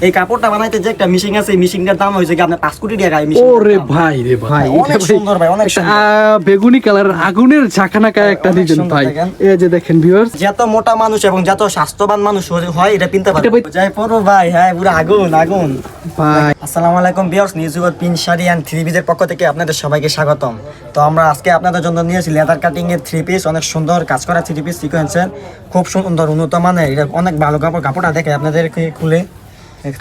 এই কাপড়টা বানাইতে যে একটা মেশিন আছে, এই মেশিনটার দাম হইছে কি আপনার 5 কোটি টাকা। এই মেশিন ওরে ভাই রে ভাই, অনেক সুন্দর ভাই, অনেক সুন্দর। বেগুনি কালার আগুনের ঝাঁকানাকায় একটা ডিজাইন ভাই। এই যে দেখেন ভিউয়ার্স, যত মোটা মানুষ এবং যত স্বাস্থ্যবান মানুষ হয় এটা পিনতে পারে। যাই পরো ভাই, হ্যাঁ পুরো আগুন আগুন ভাই। আসসালামু আলাইকুম ভিউয়ার্স, নিউজ জগৎ পিন শাড়ি এন্ড থ্রি পিসের পক্ষ থেকে আপনাদের সবাইকে স্বাগতম। তো আমরা আজকে আপনাদের জন্য নিয়েছি লেদার কাটিং এর থ্রি পিস, অনেক সুন্দর কাজ করা থ্রি পিস সিকোয়েন্সের, খুব সুন্দর উন্নত মানের। এটা অনেক ভালো কাপড়, কাপড়টা দেখে আপনাদেরকে খুলে।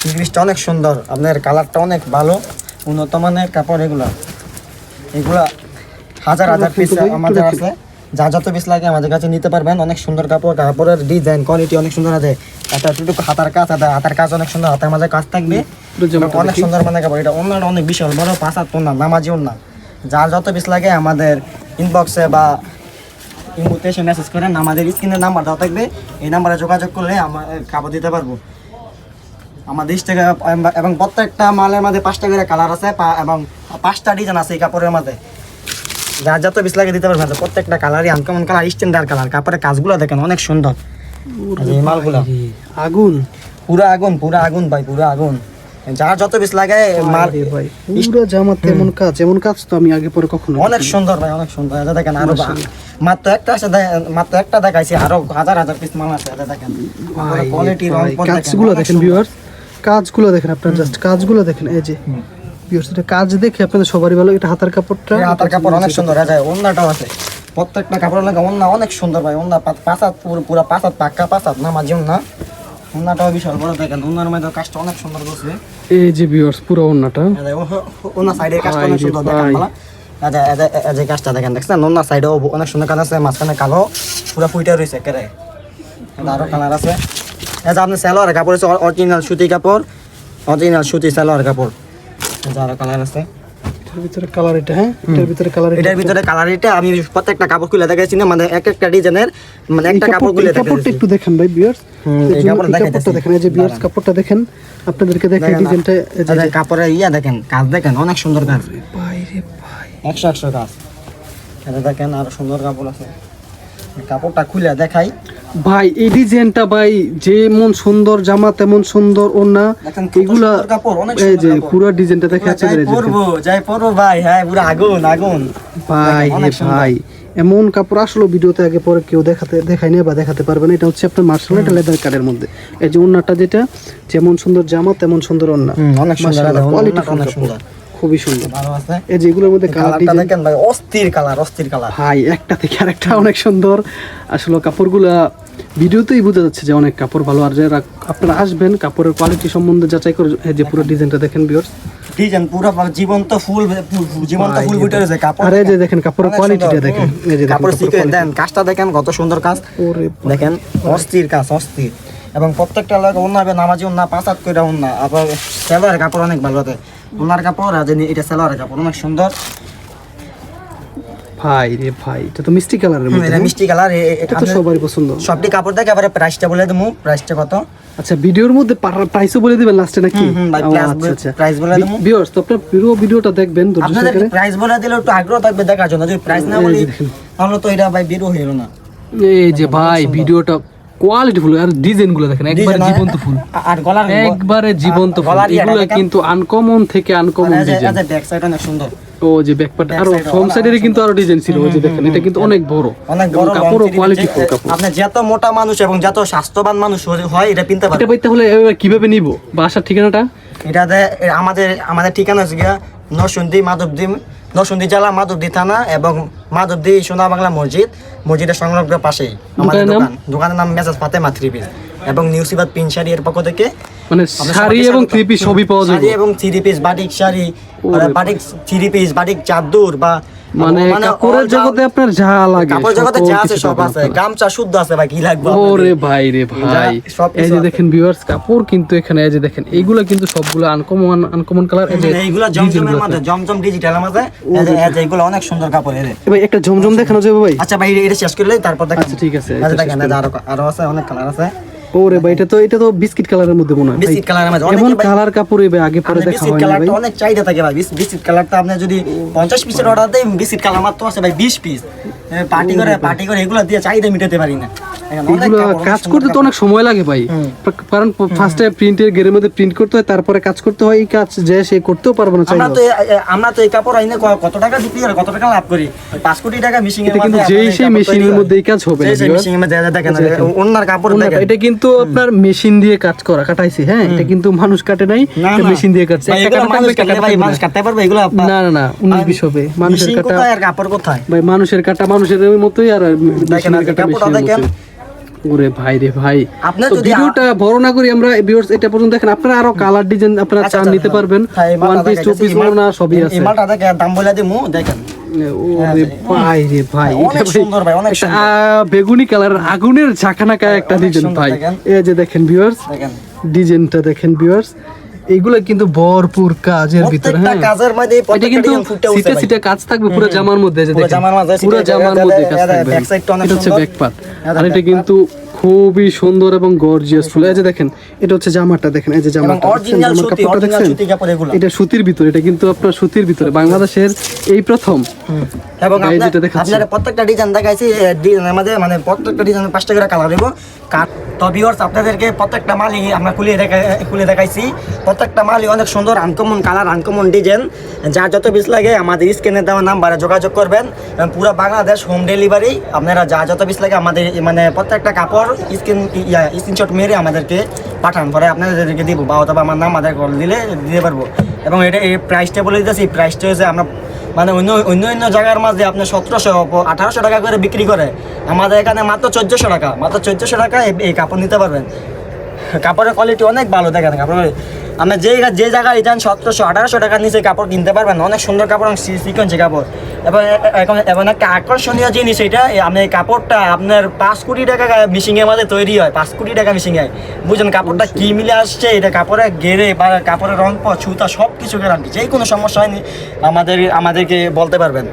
থ্রি পিসটা অনেক সুন্দর, আপনার কালারটা অনেক ভালো, উন্নত মানের কাপড়। এগুলা হাজার হাজার পিস আমাদের আছে, যা যত পিস লাগে আমাদের কাছে নিতে পারবেন। অনেক সুন্দর কাপড়, কাপড়ের ডিজাইন কোয়ালিটি অনেক সুন্দর আছে। একটা টুকু হাতার কাজ, হাতার কাজ অনেক সুন্দর, হাতের মাঝে কাজ থাকবে, অনেক সুন্দর মানে কাপড়। এটা অন্যটা অনেক বিশাল বড় 5 হাত নামাজি না। যার যত পিস লাগে আমাদের ইনবক্সে বা ইমোতে এসে মেসেজ করেন, আমাদের স্ক্রিনের নাম্বার দেওয়া থাকবে, এই নাম্বারে যোগাযোগ করলে আমরা কাপড় দিতে পারবো আমাদের থেকে। এবং প্রত্যেকটা মালের মধ্যে 5টা করে কালার আছে এবং 5টা ডিজাইন আছে এই কাপড়ের মধ্যে। যার যত পিস লাগে দিতে পারবেন। প্রত্যেকটা কালারই আনকমন কালার, স্ট্যান্ডার্ড কালার। কাপড়ের কাজগুলো দেখেন অনেক সুন্দর। এই মালগুলো আগুন, পুরো আগুন, পুরো আগুন ভাই, পুরো আগুন। যার যত পিস লাগে মাল ভাই, পুরো জামা তেমন কাজ, এমন কাজ তো আমি আগে পরে কখনো। অনেক সুন্দর ভাই, অনেক সুন্দর। এটা দেখেন আরো মাত্র একটা আছে, মাত্র একটা দেখাইছি, আরো হাজার হাজার পিস মাল আছে। এটা দেখেন কোয়ালিটি, রং, কাজগুলো দেখেন ভিউয়ার্স, কাজগুলো দেখেন আপনারা, জাস্ট কাজগুলো দেখেন। এই যে ভিউয়ার্স, এটা কাজ দেখে আপনাদের সবারই ভালো। এটা হাতার কাপড়টা, হাতার কাপড় অনেক সুন্দর। এটা ওন্নাটাও আছে, প্রত্যেকটা কাপড় লাগে ওন্না অনেক সুন্দর ভাই। ওন্না 5 হাত, পুরো 5 হাত, পাক্কা 5 হাত না, মাঝে ওন্না। ওন্নাটাও বিশাল বড় দেখেন, ওন্নার মধ্যে কাজটা অনেক সুন্দর করছে। এই যে ভিউয়ার্স, পুরো ওন্নাটা, ওন্না সাইডের কাজটা অনেক সুন্দর দেখেন ভালো। এই কাজটা দেখেন, দেখছেন ওন্না সাইডেও অনেক সুন্দর কাজ আছে, মাঝখানে কালো পুরো ফুইটা রয়েছে একেবারে। আরো কালার আছে। এই যে আপনি সালোয়ার কাপড় আছে, অরিজিনাল সুতি কাপড়, অরিজিনাল সুতি সালোয়ার কাপড়। আরো কালার আছে। এটার ভিতরে কালার, এটা হ্যাঁ, এটার ভিতরে কালার, এটার ভিতরে কালার। এটা আমি প্রত্যেকটা কাপড় খুলে দেখাইছি না, মানে এক একটা ডিজাইনের, মানে একটা কাপড় খুলে দেখাইছি। কাপড়টা একটু দেখেন ভাই ভিউয়ার্স, এই কাপড়টা দেখেন। এই যে ভিউয়ার্স, কাপড়টা দেখেন, আপনাদেরকে দেখেন ডিজাইনটা। এই যে কাপড়ের দেখেন, কাজ দেখেন অনেক সুন্দর কাজ ভাই রে ভাই, 100 কাজ। এটা দেখেন আরো সুন্দর কাপড় আছে, কাপড়টা খুলে দেখাই ভাই। এই ডিজাইনটা ভাই, যেমন সুন্দর জামা তেমন সুন্দর ওন্না। এগুলা এই যে পুরো ডিজাইনটা দেখে আছে, যাই পরবো ভাই, হ্যাঁ পুরো আগুন আগুন ভাই রে ভাই। এমন কাপড় আসলে ভিডিওতে আগে পরে কেউ দেখায় না বা দেখাতে পারবে না। এটা হচ্ছে আপনার মার্শাল, এটা লেদার কাটের মধ্যে। এই যে ওন্নাটা, যেটা যেমন সুন্দর জামা তেমন সুন্দর ওন্না, অনেক সুন্দর কোয়ালিটি, অনেক সুন্দর, খুবই সুন্দর। এই যে এগুলোর মধ্যে কালারটা দেখেন ভাই, অস্থির কালার, অস্থির কালার ভাই। একটা থেকে আরেকটা অনেক সুন্দর। আসলে কাপড়গুলা ভিডিওতেই বোঝা যাচ্ছে যে অনেক কাপড় ভালো। আর যারা আপনারা আসবেন, কাপড়ের কোয়ালিটি সম্বন্ধে যাচাই করে। এই যে পুরো ডিজাইনটা দেখেন ভিউয়ার্স, ডিজাইন পুরো জীবন্ত ফুল, জীবন্ত ফুল ফুটে রয়েছে কাপড়। আর এই যে দেখেন কাপড়ের কোয়ালিটিটা দেখেন। এই যে কাপড় সিকোয়েন্স দেন, কাজটা দেখেন কত সুন্দর কাজ। ওরে দেখেন অস্থির কাজ, অস্থির। এবং প্রত্যেকটা লাগে ওন্না হবে, নামাজি ওন্না 5 হাত করে ওন্না। আবার সালোয়ারের কাপড় অনেক ভালো আছে, ওন্নার কাপড়। আর এটা সালোয়ারের কাপড় অনেক সুন্দর ভাই রে ভাই। এটা তো মিষ্টি কালারের মধ্যে, এটা মিষ্টি কালার। এটা তো সবারই পছন্দ। সবটি কাপড় দেখে এবারে প্রাইসটা বলে দেবো, প্রাইসটা কত। আচ্ছা, ভিডিওর মধ্যে প্রাইসও বলে দিবেন লাস্টে নাকি? আচ্ছা, প্রাইস বলে দেবো ভিউয়ার্স। তো আপনারা পুরো ভিডিওটা দেখবেন ধৈর্য সহকারে। প্রাইস বলে দিলে একটু আগ্রহ থাকবে দেখার জন্য। যদি প্রাইস না বলি তাহলে তো এটা ভাই বের হইলো না। এই যে ভাই, ভিডিওটা কোয়ালিটি ফুল। আর ডিজাইন গুলো দেখেন, একবারে জীবন্ত ফুল, আর গলার একবারে জীবন্ত ফুল। এগুলো কিন্তু আনকমন থেকে আনকমন ডিজাইন। ব্যাক সাইড অনেক সুন্দর। ও যে ব্যাকপার্ট, আর ফ্রন্ট সাইডের কিন্তু আরো ডিজাইন ছিল। ওই যে দেখেন, এটা কিন্তু অনেক বড়, অনেক বড় কাপড়, কোয়ালিটি ফুল কাপড়। আপনি যত মোটা মানুষ এবং যত স্বাস্থ্যবান মানুষ হয় এটা কিনতে পারবে। এটা পাইতে হলে কিভাবে নিব? বাসার ঠিকানাটা এটাতে আমাদের ঠিকানা আছে গিয়া নরসিংদী জেলা, মাধবদী থানা এবং মাধবদী সোনা বাংলা মসজিদের সংলগ্ন পাশেই আমাদের দোকানের নাম মেসাজ ফাতেমা থ্রি পিস এবং নিউসিবাদ পিন শাড়ি এর পক্ষ থেকে। মানে শাড়ি এবং থ্রি পিস সবই পাওয়া যাবে। শাড়ি এবং three piece, batik sari, batik three piece, batik চাদর বা মানে কাপড়ের জগতে আপনার যা লাগে, কাপড়ের জগতে যা আছে সব আছে। গামছা শুদ্ধ আছে ভাই, কি লাগবে? ওরে ভাই রে ভাই। এই যে দেখেন ভিউয়ার্স, কাপড় কিন্তু এখানে এই যে দেখেন, এইগুলা কিন্তু সবগুলো আনকমন কালার। এই যে এইগুলা জমজমের মধ্যে, জমজম ডিজিটালের মধ্যে। এই যে এগুলো অনেক সুন্দর কাপড়। ভাই একটা জমজম দেখানো যাবে ভাই? আচ্ছা ভাই, এটা শেষ করলে তারপর দেখান। আচ্ছা ঠিক আছে, দেখেন আরো আছে, অনেক কালার আছে। ওরে ভাই, এটা তো বিস্কিট কালারের মধ্যে মনে হয়। বিস্কিট কালারের মধ্যে এমন কালার কাপড় ভাই আগে পরে দেখা হয় না ভাই। বিস্কিট কালারটা অনেক চাহিদা থাকে ভাই। বিস্কিট কালারটা আপনি যদি 50 পিসের অর্ডার দেন, বিস্কিট কালার মাত্র আছে ভাই 20 পিস। পার্টি করে এগুলো দিয়ে চাহিদা মিটাতে পারি না। এগুলো কাজ করতে তো অনেক সময় লাগে ভাই, কারণ ফার্স্টে প্রিন্টের গেরের মধ্যে প্রিন্ট করতে হয়, তারপরে কাজ করতে হয়। এই কাজ যে সে করতেও পারবে না চাইলে। আমরা তো এই কাপড় আইনে কত টাকা বিক্রি করে, কত টাকা লাভ করি, 5 কোটি টাকা মেশিং এর কিন্তু মধ্যে। যেই সেই মেশিনের মধ্যে এই কাজ হবে না, মেশিং এর মধ্যে দেখেন ওনার কাপড় দেখেন, এটা কিন্তু আপনার মেশিন দিয়ে কাটাইছে। হ্যাঁ, এটা কিন্তু মানুষ কাটে নাই, এটা মেশিন দিয়ে কাটছে। মানুষ কাটতে পারবে এগুলো? না না না, 19-20 হবে। মানুষের কাটা আর কাপড় কোথায় ভাই, মানুষের কাটা মানুষের মতোই, আর দেখেন কাপড়টা দেখেন। ওরে ভাই রে ভাই, আপনার তো যদি ভিডিওটা বড় না করি আমরা, ভিউয়ার্স এটা পর্যন্ত দেখেন। আপনারা আরো কালার ডিজাইন আপনারা চান নিতে পারবেন, ওয়ান পিস টু পিস না সবই আছে। এই মালটা দেখেন, দাম বলে দিমু দেখেন। ওরে ভাই রে ভাই, অনেক সুন্দর ভাই, অনেক সুন্দর। বেগুনি কালার আগুনের ঝাঁকানাকা একটা ডিজাইন ভাই। এই যে দেখেন ভিউয়ার্স, দেখেন ডিজাইনটা দেখেন ভিউয়ার্স, এইগুলা কিন্তু ভরপুর কাজের ভিতরে। প্রত্যেকটা হ্যাঁ, কাজের মধ্যে এটা কিন্তু সিটে সিটে কাজ থাকবে পুরো জামার মধ্যে। যে দেখেন পুরো জামার মধ্যে কাজ থাকবে। এটা হচ্ছে ব্যাক পার্ট, আর এটা কিন্তু খুবই সুন্দর এবং গর্জিয়াস ফুল। এই যে দেখেন, এটা হচ্ছে জামাটা দেখেন, এই যে জামাটা অরিজিনাল সুতি, অরিজিনাল সুতি কাপড় এগুলো। এটা সুতির ভিতরে, এটা কিন্তু আপনার সুতির ভিতরে বাংলাদেশের এই প্রথম। এবং আপনারা প্রত্যেকটা ডিজাইন দেখাইছি, ডিজাইনের মধ্যে মানে প্রত্যেকটা ডিজাইনের 5টা করে কালার দেব। তো ভিউয়ার্স আপনাদেরকে প্রত্যেকটা মালই আমরা খুলে দেখাইছি। প্রত্যেকটা মালই অনেক সুন্দর, আনকমন কালার, আনকমন ডিজাইন। যার যত পিস লাগে আমাদের স্ক্রিনে দেওয়া নাম্বারে যোগাযোগ করবেন। পুরো বাংলাদেশ হোম ডেলিভারি। আপনারা যা যত পিস লাগে আমাদের মানে প্রত্যেকটা কাপড় স্ক্রিনশট মেরে আমাদেরকে পাঠান, পরে আপনাদেরকে দিব, বা অথবা আমার নাম আমাদের কল দিলে দিতে পারবো। এবং এটা এই প্রাইসটা বলে দিতেছি, এই প্রাইসটা হচ্ছে আমরা মানে অন্য জায়গার মাঝে আপনার 1700-1800 টাকা করে বিক্রি করে, আমাদের এখানে মাত্র 1400 টাকা, মাত্র 1400 টাকা এই কাপড় নিতে পারবেন। কাপড়ের কোয়ালিটি অনেক ভালো, দেখেন কাপড়ের আমরা যে জায়গায় যান 1700-1800 টাকার নিচে কাপড় কিনতে পারবেন। অনেক সুন্দর কাপড়, সিকোয়েন্সি কাপড়। এবং একটা আকর্ষণীয় জিনিস এটা, আপনি এই কাপড়টা আপনার 5 কোটি টাকা মিশিংয়ের মধ্যে তৈরি হয়, 5 কোটি টাকা মিশিংয়ে। বুঝলেন কাপড়টা কি মিলে আসছে? এটা কাপড়ের গেরে বা কাপড়ের রং, সুতা সব কিছু গ্যারান্টি। যে কোনো সমস্যা হয়নি আমাদেরকে বলতে পারবেন।